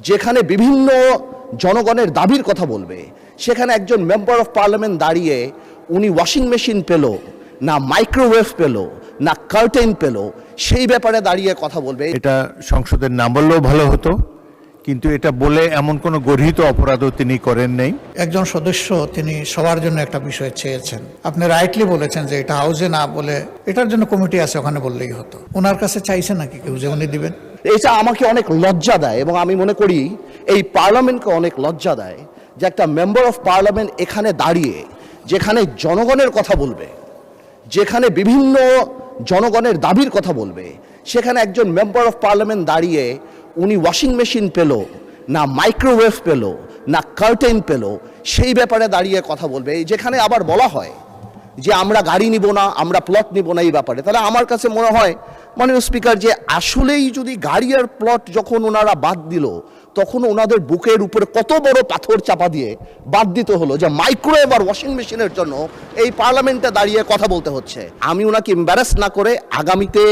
যেখানে বিভিন্ন জনগণের দাবির কথা বলবে, সেখানে একজন মেম্বার অফ পার্লামেন্ট দাঁড়িয়ে উনি ওয়াশিং মেশিন পেল না, মাইক্রোওয়েভ পেল না, কার্টেন পেল, সেই ব্যাপারে দাঁড়িয়ে কথা বলবে। এটা সংসদের না বললেও ভালো হতো, কিন্তু এটা বলে এমন কোনো গর্হিত অপরাধও তিনি করেন নাই। একজন সদস্য তিনি সবার জন্য একটা বিষয় চেয়েছেন, আপনি রাইটলি বলেছেন যে এটা হাউসে না বলে এটার জন্য কমিটি আছে ওখানে বললেই হতো। ওনার কাছে চাইছে নাকি কেউ যে উনি দিবেন? এটা আমাকে অনেক লজ্জা দেয় এবং আমি মনে করি এই পার্লামেন্টকে অনেক লজ্জা দেয় যে একটা মেম্বার অফ পার্লামেন্ট এখানে দাঁড়িয়ে যেখানে জনগণের কথা বলবে, যেখানে বিভিন্ন জনগণের দাবির কথা বলবে, সেখানে একজন মেম্বার অফ পার্লামেন্ট দাঁড়িয়ে উনি ওয়াশিং মেশিন পেল না, মাইক্রোওয়েভ পেল না, কার্টেন পেল, সেই ব্যাপারে দাঁড়িয়ে কথা বলবে। যেখানে আবার বলা হয় যে আমরা গাড়ি নিব না, আমরা প্লট নিব না এই ব্যাপারে, তাহলে আমার কাছে মনে হয় মাননীয় স্পিকার যে আসলেই যদি গাড়ি আর প্লট যখন ওনারা বাদ দিল, তখন ওনাদের বুকের উপরে কত বড় পাথর চাপা দিয়ে বাদ দিতে হলো যে মাইক্রোওয়েভ আর ওয়াশিং মেশিনের জন্য এই পার্লামেন্টে দাঁড়িয়ে কথা বলতে হচ্ছে। আমি ওনাকে এম্বারাস না করে আগামীতে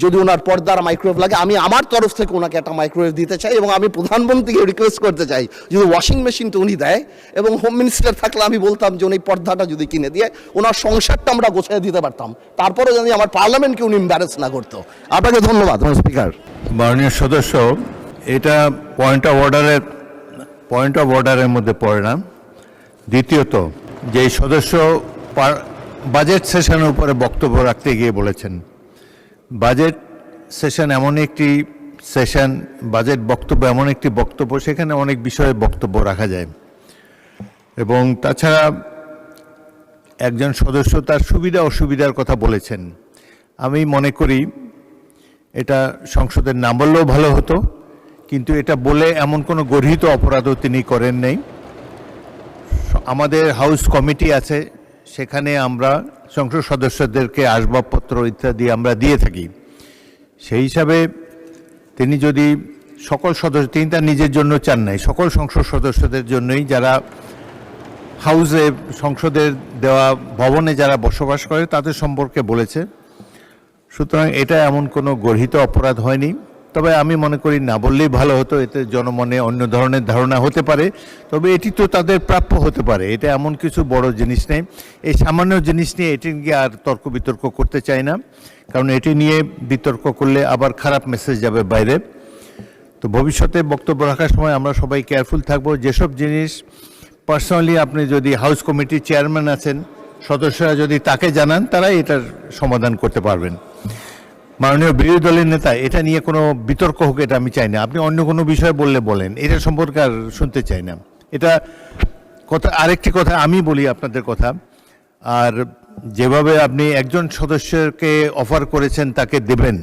যদি ওনার পর্দার মাইক্রোওয়েভ লাগে, আমি আমার তরফ থেকে ওনাকে একটা মাইক্রোওয়েভ দিতে চাই এবং আমি প্রধানমন্ত্রীকে রিকোয়েস্ট করতে চাই যদি ওয়াশিং মেশিনটা উনি দেয়, এবং হোম মিনিস্টার থাকলে আমি বলতাম যে উনি পর্দাটা যদি কিনে দিয়ে ওনার সংসারটা আমরা গোছায় দিতে পারতাম, তারপরে যদি আমার পার্লামেন্টকে উনি এম্বারাস না করতো। আপনাকে ধন্যবাদ স্পিকার। মাননীয় সদস্য, এটা পয়েন্ট অফ অর্ডারের মধ্যে পড়ে না। দ্বিতীয়ত, যে সদস্য বাজেট সেশনের উপরে বক্তব্য রাখতে গিয়ে বলেছেন, বাজেট সেশন এমন একটি সেশন, বাজেট বক্তব্য এমন একটি বক্তব্য, সেখানে অনেক বিষয়ে বক্তব্য রাখা যায়, এবং তাছাড়া একজন সদস্য তার সুবিধা অসুবিধার কথা বলেছেন। আমি মনে করি এটা সংসদের না বললেও ভালো হতো, কিন্তু এটা বলে এমন কোনো গর্হিত অপরাধও তিনি করেন নাই। আমাদের হাউস কমিটি আছে, সেখানে আমরা সংসদ সদস্যদেরকে আসবাবপত্র ইত্যাদি আমরা দিয়ে থাকি। সেই হিসাবে তিনি যদি সকল সদস্য, তিনি তার নিজের জন্য চান নাই, সকল সংসদ সদস্যদের জন্যই, যারা হাউসে সংসদের দেওয়া ভবনে যারা বসবাস করে তাদের সম্পর্কে বলেছে। সুতরাং এটা এমন কোনো গর্হিত অপরাধ হয়নি। তবে আমি মনে করি না বললেই ভালো হতো, এতে জনমনে অন্য ধরনের ধারণা হতে পারে, তবে এটি তো তাদের প্রাপ্য হতে পারে। এটা এমন কিছু বড় জিনিস নেই, এই সামান্য জিনিস নিয়ে এটি নিয়ে আর তর্ক বিতর্ক করতে চাই না, কারণ এটি নিয়ে বিতর্ক করলে আবার খারাপ মেসেজ যাবে বাইরে। তো ভবিষ্যতে বক্তব্য রাখার সময় আমরা সবাই কেয়ারফুল থাকবো। যেসব জিনিস পার্সোনালি আপনি যদি হাউস কমিটির চেয়ারম্যান আছেন, সদস্যরা যদি তাকে জানান, তারাই এটার সমাধান করতে পারবেন। মাননীয় বিরোধী দলের নেতা, এটা নিয়ে কোনো বিতর্ক হোক এটা আমি চাই না। আপনি অন্য কোনো বিষয় বললে বলেন, এটা সম্পর্কে আর শুনতে চাই না। এটা কথা, আরেকটি কথা আমি বলি আপনাদের কথা, আর যেভাবে আপনি একজন সদস্যকে অফার করেছেন তাকে দেবেন,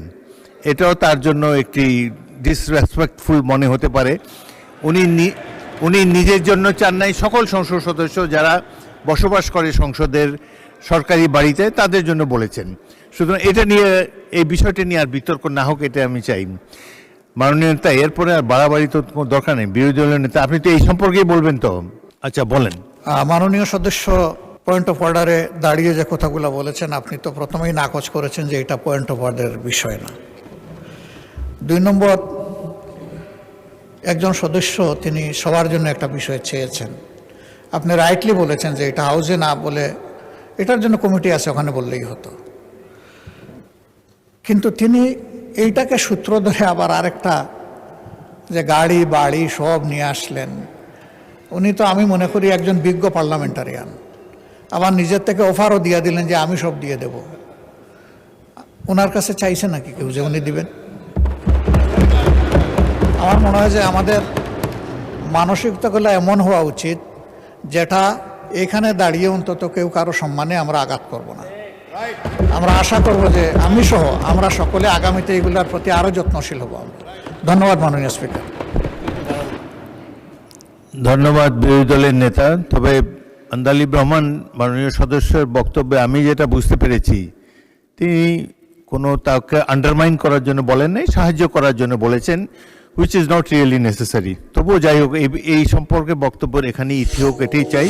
এটাও তার জন্য একটি ডিসরেসপেক্টফুল মনে হতে পারে। উনি নিজের জন্য চান নাই, সকল সংসদ সদস্য যারা বসবাস করে সংসদের সরকারি বাড়িতে তাদের জন্য বলেছেন। সুতরাং এটা নিয়ে, এই বিষয়টা নিয়ে আর বিতর্ক না হোক, এটা আমি চাই। মাননীয় নেতা, এরপরে আর বাড়াবাড়ি তো কোনো দরকার নেই। বিরোধী দলের নেতা, আপনি তো এই সম্পর্কেই বলবেন তো? আচ্ছা, বলেন। মাননীয় সদস্য পয়েন্ট অফ অর্ডারে দাঁড়িয়ে যে কথাগুলো বলেছেন, আপনি তো প্রথমেই নাকচ করেছেন যে এটা পয়েন্ট অফ অর্ডারের বিষয় না। 2 নম্বর, একজন সদস্য তিনি সবার জন্য একটা বিষয় চেয়েছেন, আপনি রাইটলি বলেছেন যে এটা হাউসে না বলে এটার জন্য কমিটি আছে ওখানে বললেই হতো, কিন্তু তিনি এইটাকে সূত্র ধরে আবার আরেকটা যে গাড়ি বাড়ি সব নিয়ে আসলেন। উনি তো আমি মনে করি একজন বিজ্ঞ পার্লামেন্টারিয়ান, আবার নিজের থেকে অফারও দিয়ে দিলেন যে আমি সব দিয়ে দেব। ওনার কাছে চাইছে নাকি কেউ যে উনি দিবেন? আমার মনে হয় যে আমাদের মানসিকতাগুলো এমন হওয়া উচিত যেটা এখানে দাঁড়িয়ে অন্তত কেউ কারো সম্মানে আমরা আঘাত করব না। আমরা আশা করব যে আমি সহ আমরা সকলে আগামীতে এগুলোর প্রতি আরও যত্নশীল হব। ধন্যবাদ মাননীয় স্পিকার। ধন্যবাদ বিরোধী দলের নেতা। তবে আন্দালিব রহমান মাননীয় সদস্যের বক্তব্যে আমি যেটা বুঝতে পেরেছি, তিনি কোনো তাকে আন্ডারমাইন করার জন্য বলেন নাই, সাহায্য করার জন্য বলেছেন, which is not really necessary। তবুও যাই হোক, এই সম্পর্কে বক্তব্য এখানেই ইতি হোক, এটাই চাই।